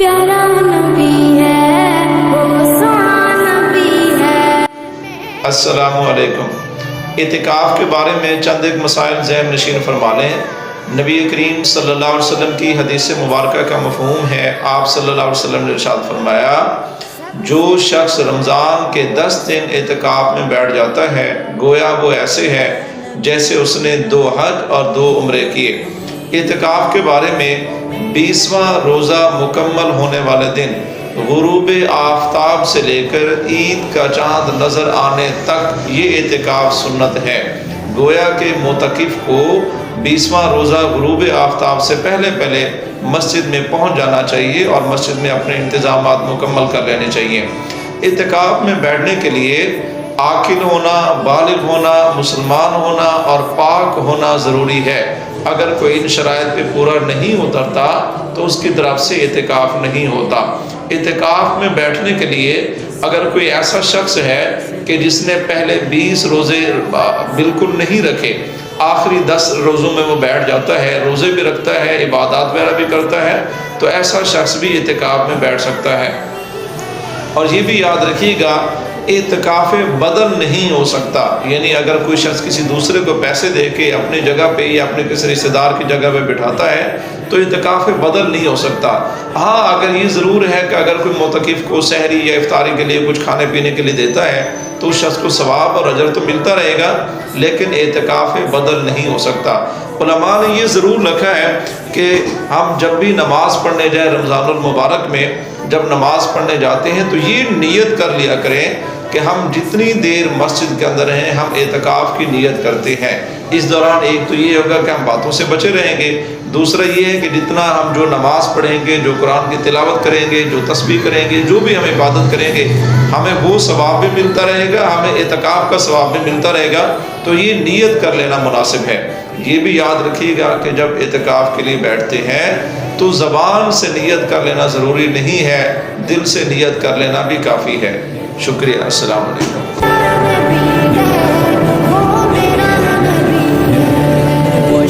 پیارا نبی ہے وہ سونا نبی ہے۔ السلام علیکم۔ اعتکاف کے بارے میں چند ایک مسائل ذہن نشین فرما لیں۔ نبی کریم صلی اللہ علیہ وسلم کی حدیث مبارکہ کا مفہوم ہے، آپ صلی اللہ علیہ وسلم نے ارشاد فرمایا، جو شخص رمضان کے 10 دن اعتکاف میں بیٹھ جاتا ہے گویا وہ ایسے ہے جیسے اس نے 2 حج اور 2 عمرے کیے۔ اعتکاف کے بارے میں 20واں روزہ مکمل ہونے والے دن غروب آفتاب سے لے کر عید کا چاند نظر آنے تک یہ اعتکاف سنت ہے۔ گویا کہ معتکف کو 20واں روزہ غروب آفتاب سے پہلے مسجد میں پہنچ جانا چاہیے اور مسجد میں اپنے انتظامات مکمل کر لینے چاہیے۔ اعتکاف میں بیٹھنے کے لیے عاقل ہونا، بالغ ہونا، مسلمان ہونا اور پاک ہونا ضروری ہے۔ اگر کوئی ان شرائط پہ پورا نہیں اترتا تو اس کی طرف سے اعتکاف نہیں ہوتا۔ اعتکاف میں بیٹھنے کے لیے اگر کوئی ایسا شخص ہے کہ جس نے پہلے 20 روزے بالکل نہیں رکھے، آخری 10 روزوں میں وہ بیٹھ جاتا ہے، روزے بھی رکھتا ہے، عبادات وغیرہ بھی کرتا ہے، تو ایسا شخص بھی اعتکاف میں بیٹھ سکتا ہے۔ اور یہ بھی یاد رکھیے گا، اعتکاف بدل نہیں ہو سکتا، یعنی اگر کوئی شخص کسی دوسرے کو پیسے دے کے اپنی جگہ پہ یا اپنے کسی رشتہ دار کی جگہ پہ بٹھاتا ہے تو اعتکاف بدل نہیں ہو سکتا۔ ہاں، اگر یہ ضرور ہے کہ اگر کوئی معتکف کو سحری یا افطاری کے لیے کچھ کھانے پینے کے لیے دیتا ہے تو اس شخص کو ثواب اور اجر تو ملتا رہے گا، لیکن اعتکاف بدل نہیں ہو سکتا۔ علماء نے یہ ضرور لکھا ہے کہ ہم جب بھی نماز پڑھنے جائیں رمضان المبارک میں، جب نماز پڑھنے جاتے ہیں تو یہ نیت کر لیا کریں کہ ہم جتنی دیر مسجد کے اندر ہیں ہم اعتکاف کی نیت کرتے ہیں۔ اس دوران ایک تو یہ ہوگا کہ ہم باتوں سے بچے رہیں گے، دوسرا یہ ہے کہ جتنا ہم جو نماز پڑھیں گے، جو قرآن کی تلاوت کریں گے، جو تسبیح کریں گے، جو بھی ہم عبادت کریں گے، ہمیں وہ ثواب بھی ملتا رہے گا، ہمیں اعتکاف کا ثواب بھی ملتا رہے گا۔ تو یہ نیت کر لینا مناسب ہے۔ یہ بھی یاد رکھیے گا کہ جب اعتکاف کے لیے بیٹھتے ہیں تو زبان سے نیت کر لینا ضروری نہیں ہے، دل سے نیت کر لینا بھی کافی ہے۔ شکریہ۔ السلام علیکم۔